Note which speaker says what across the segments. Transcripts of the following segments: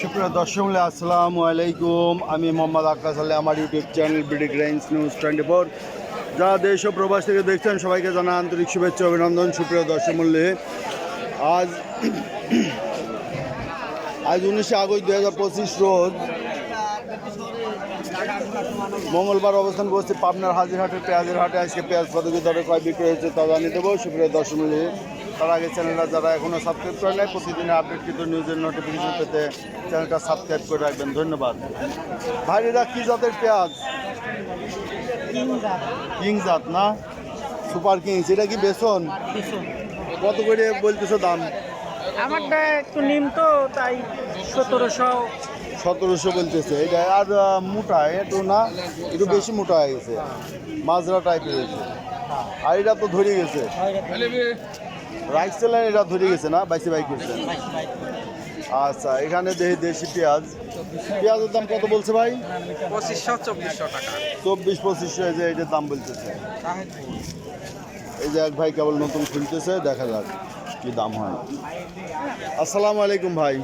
Speaker 1: সুপ্রিয় দর্শক, আসসালামু আলাইকুম। আমি মোহাম্মদ আকাশ আলী, আমার ইউটিউব চ্যানেল বিডি গ্রাইন্স নিউজ 24। যারা দেশ ও প্রবাস থেকে দেখছেন সবাইকে জানা আন্তরিক শুভেচ্ছা অভিনন্দন। সুপ্রিয় দর্শক মূল্যে আজ 19 আগস্ট 2025 রোজ মঙ্গলবার অবস্থান করছে পাবনার হাজিরহাটের পেঁয়াজের হাটে। আজকে পেঁয়াজ কত কি দরে কয় বিক্রি হয়েছে তা জানিয়ে দেবো। সুপ্রিয় দর্শক মূল্যে তার আগে চ্যানেলটা যারা এখনও সাবস্ক্রাইব করে নেয়, প্রতিদিনের আপডেটকৃত নিউজের নোটিফিকেশন পেতে চ্যানেলটা সাবস্ক্রাইব করে রাখবেন। ধন্যবাদ। ভাইরা কি জাতের পেঁয়াজ? কিং জাত না, সুপার কিংস। এটা কি বেসন? কত করে বলতেছো দাম?
Speaker 2: আমারটা একটু নিম তো তাই
Speaker 1: 1700 বলতেছে। এটা আর মোটা একটু না, একটু বেশি মোটা হয়ে গেছে, মাজরা টাইপের হয়েছে। আর এটা তো ধরে গেছে, রাইস সেলাইন এটা ধরে গেছে না, বাইসে বাইক করছে। আচ্ছা, এখানে দেশি পেঁয়াজ, পেঁয়াজের দাম কত বলছে ভাই?
Speaker 2: 2500-2400 টাকা।
Speaker 1: 24-2500 এই যে এটার দাম বলতেছে। এই যে এক ভাই কেবল নতুন খুলতেছে, দেখা যাক কি দাম হয়। আসসালামু আলাইকুম ভাই,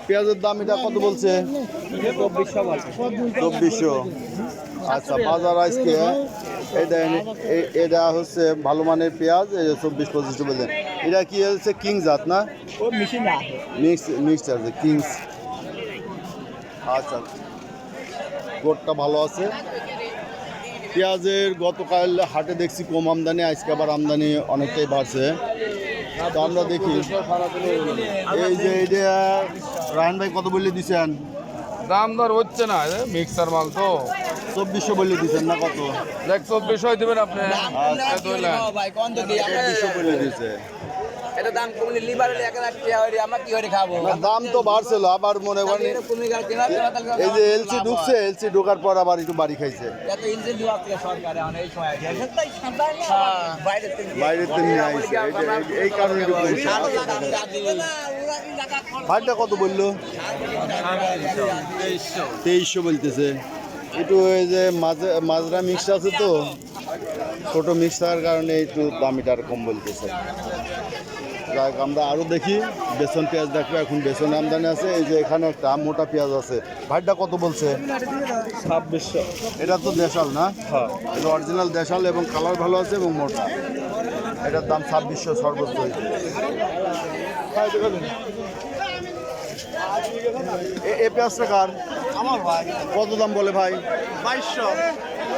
Speaker 1: পেঁয়াজের দাম এটা কত বলছে? 2400। আচ্ছা, বাজার আজকে এটা হচ্ছে ভালো মানের পেঁয়াজ, এই 24-25 বলছেন। এটা কি হচ্ছে কিং জাত না? মিক্স আছে কিংস। আচ্ছা, গোটটা ভালো আছে। পেঁয়াজের গতকাল হাটে দেখছি কম আমদানি, আজকে আবার আমদানি অনেকটাই বাড়ছে। তো আমরা দেখি এই যে এইটা রায়ন ভাই কত বললে দিচ্ছেন?
Speaker 3: দাম দর হচ্ছে না, মিক্সার মাল তো।
Speaker 1: 2400 বললে দিচ্ছেন না? কত?
Speaker 3: 2400 দিবেন আপনি।
Speaker 1: 2400 বললে দিচ্ছে।
Speaker 4: এটা দাম কমলে লিভার হলে 1000 টাকা হইরে আমরা কি করে খাবো?
Speaker 1: দাম তো বাড়ছিল, আবার মনে করেন এই যে এলসি ঢুকছে, এলসি ঢোকার পর আবার একটু বাড়ি খাইছে।
Speaker 4: এত ইঞ্জিন দেওয়া আছে সরকারে অনেক এই সময় বাইরে থেকে
Speaker 1: বাইরের থেকে নিয়ে আইছে, এই কারণে একটু কমছে। ভাইটা কত বললো? 2300 বলতেছে। একটু এই যে মাজরা মিক্স আছে তো, ছোটো মিক্স থাকার কারণে একটু দামিটা কম বলতেছে। যাক, আমরা আরও দেখি বেসন পেঁয়াজ দেখবো। এখন বেসন আমদানি আছে। এই যে এখানে একটা মোটা পেঁয়াজ আছে, ভাইটা কত বলছে?
Speaker 3: 2600।
Speaker 1: এটা তো দেশাল না?
Speaker 3: হ্যাঁ,
Speaker 1: এটা অরিজিনাল দেশাল এবং কালার ভালো আছে এবং মোটা। এটার দাম 2600 সর্বোচ্চ। এ পেঁয়াজটা কার?
Speaker 2: আমার ভাই
Speaker 1: কত দাম বলে ভাই?
Speaker 2: 2200।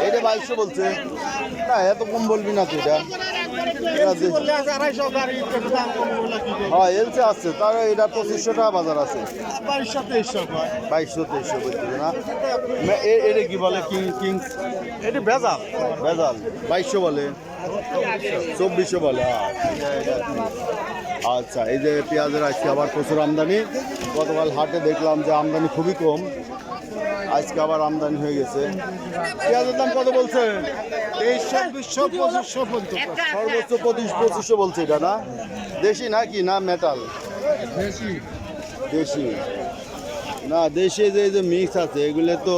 Speaker 1: এটা 2200 বলছে। না, এত কম বলবি না তো। এটা হ্যাঁ, এলসে আসছে, তার এটা 2500 টাকা বাজার আছে। 2200-2300 বলছে না? এটা কি বলে? কিংস।
Speaker 2: এটা ভেজাল।
Speaker 1: 2200 বলে, 2400 বলে। আচ্ছা, এই যে পেঁয়াজের আজকে আবার প্রচুর আমদানি। গতকাল হাটে দেখলাম যে আমদানি খুবই কম, আজকে আবার আমদানি হয়ে গেছে। পেঁয়াজের দাম কত বলছে?
Speaker 2: 2300-2500
Speaker 1: সর্বোচ্চ 2500 বলছে। এটা না দেশি নাকি না মেটাল? দেশি না, দেশি যে মিক্স আছে এগুলো তো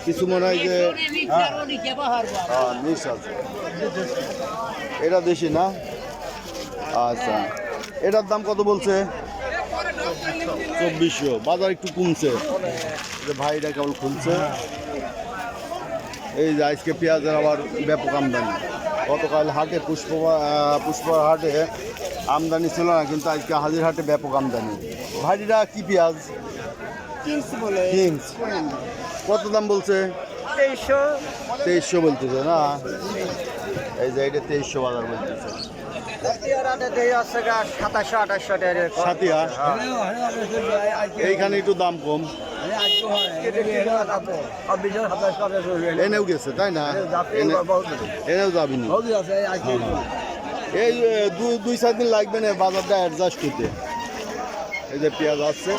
Speaker 1: কিছু মনে হয় যে মিক্স আছে। এটা দেশি না? আচ্ছা, এটার দাম কত বলছে? 2400। বাজার একটু কমছে, যে ভাইটা কেবল খুলছে। এই যে আজকে পেঁয়াজের আবার ব্যাপক আমদানি। গতকাল হাটে পুষ্পর হাটে আমদানি ছিল না, কিন্তু আজকে হাজির হাটে ব্যাপক আমদানি। ভাইটা কি পেঁয়াজ? কিংস। কত দাম বলছে? 2300 বলতেছে না? এই যে এটা 2300 বাজার বলতেছে। সাতিয়া এইখানে একটু দাম কম, এনেও গেছে তাই না? এনেও যাবিনি। এই 2-4 দিন লাগবে না বাজারটা অ্যাডজাস্ট করতে। এই যে পেঁয়াজ আসছে।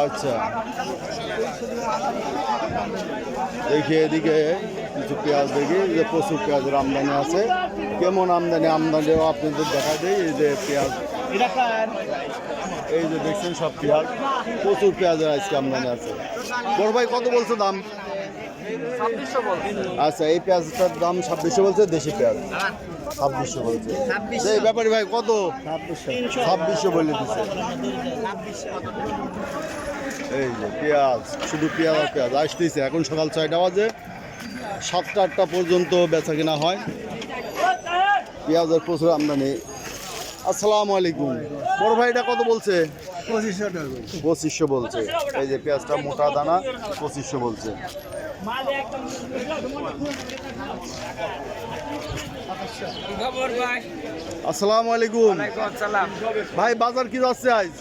Speaker 1: আচ্ছা, দেখি এদিকে কিছু পেঁয়াজ দেখি যে প্রচুর পেঁয়াজের আমদানি আছে। কেমন আমদানিও আপনাদের দেখা দেয়। এই যে পেঁয়াজ, এই যে দেখছেন সব পেঁয়াজ, প্রচুর পেঁয়াজের আজকে আমদানি আছে। বড় ভাই কত বলছে দাম?
Speaker 2: ছাব্বিশশো বলছে।
Speaker 1: আচ্ছা এই পেঁয়াজটার দাম 2600 বলছে, দেশি পেঁয়াজ 2600 বলছে। এই ব্যাপারী ভাই কত? 2600 বলে দিচ্ছে। এই যে পেঁয়াজ, শুধু পেঁয়াজ আর পেঁয়াজ আসতেছে। এখন সকাল 6টা বাজে, 7টা 8টা পর্যন্ত বেচা কেনা হয়। পেঁয়াজের প্রচুর আমদানি। আসসালামু আলাইকুম। বড় ভাইটা কত বলছে? 2500 বলছে। এই যে পেঁয়াজটা মোটা দানা 2500 বলছে। আসসালামু আলাইকুম ভাই, বাজার কি যাচ্ছে আজ?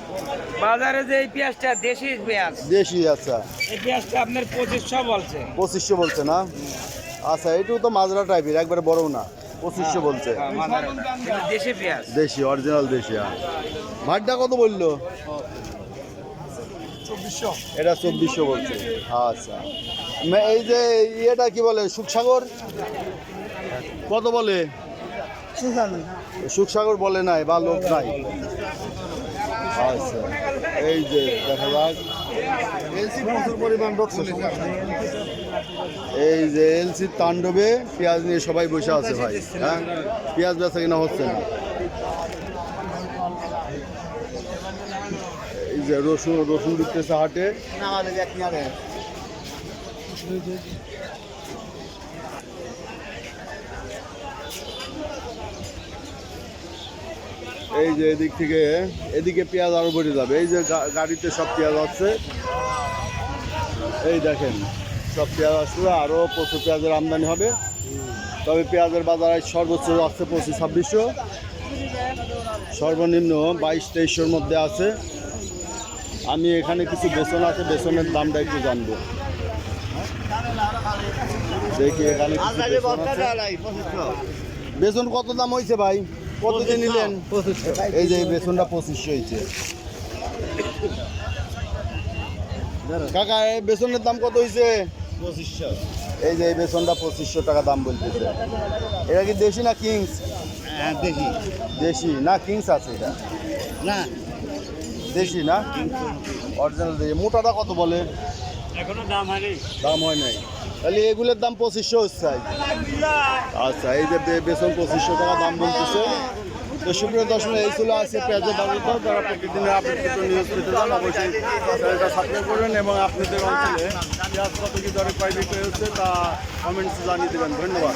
Speaker 5: বাজারে যে এই পেঁয়াজটা দেশি পেঁয়াজ,
Speaker 1: দেশি। আচ্ছা
Speaker 5: এই পেঁয়াজটা আপনার 2500 বলছে।
Speaker 1: 2500 বলছে না? আচ্ছা এটাও তো মাজরা টাইপের, একবারে বড় না। 2500 বলছে।
Speaker 5: দেশি পেঁয়াজ
Speaker 1: দেশি, অরিজিনাল দেশি। ভাতটা কত বললো?
Speaker 2: 2400।
Speaker 1: এটা 2400 বলছে। আচ্ছা এই যে ইয়েটা কি বলে, সুখসাগর কত বলে? সুখসাগর বলে নাই বা লোক নাই। আচ্ছা এই যে দেখা যাক, এলসি প্রচুর পরিমাণ ঢুকছে। এই যে এলসির তাণ্ডবে পেঁয়াজ নিয়ে সবাই বসে আছে ভাই। হ্যাঁ, পেঁয়াজ বেচা কিনা হচ্ছে না। এই যে রসুন ঢুকতেছে হাটে। এই যে এদিক থেকে এদিকে পেঁয়াজ আরো বেড়ে যাবে। এই যে গাড়িতে সব পেঁয়াজ আছে, এই দেখেন সব পেঁয়াজ আসলে আরো প্রচুর পেঁয়াজের আমদানি হবে। তবে পেঁয়াজের বাজার আজ সর্বোচ্চ আছে 2500-2600, সর্বনিম্ন 2200-2300-র মধ্যে আছে। আমি এখানে কিছু বেসন আছে, বেসনের দামটা একটু জানবো। দেখি এখানে কিছু বেসন আছে। বেসন কত দাম হয়েছে ভাই? কত দিয়ে নিলেন? এই যে এই বেসনটা 2500 হয়েছে। কাকা এই বেসনের দাম কত হয়েছে? 2500। এই যে এই বেসনটা 2500 টাকা দাম বলতেছে। এটা কি দেশি না কিংস?
Speaker 2: দেখি
Speaker 1: দেশি না কিংস আছে? এটা
Speaker 2: না,
Speaker 1: দেশি না, অরিজিনাল দেশি। মোটাটা কত বলে?
Speaker 5: এখনো দাম হয়নি।
Speaker 1: দাম হয় নাই, তাহলে এগুলোর দাম 2500 হচ্ছে আজ। আচ্ছা এই যে বেসন 2500 টাকা দাম বলতেছে। তো সুপ্রিয় দর্শক, এই ছিল আজকে পেঁয়াজের বাজারটা। যারা প্রতিদিনের আপডেট নিউজ পেতে চান অবশ্যই চ্যানেলটা সাবস্ক্রাইব করবেন এবং আপনাদের অঞ্চলে পেঁয়াজ কত কি দরে ক্রয় বিক্রয় হচ্ছে তা কমেন্টসে জানিয়ে দেবেন। ধন্যবাদ।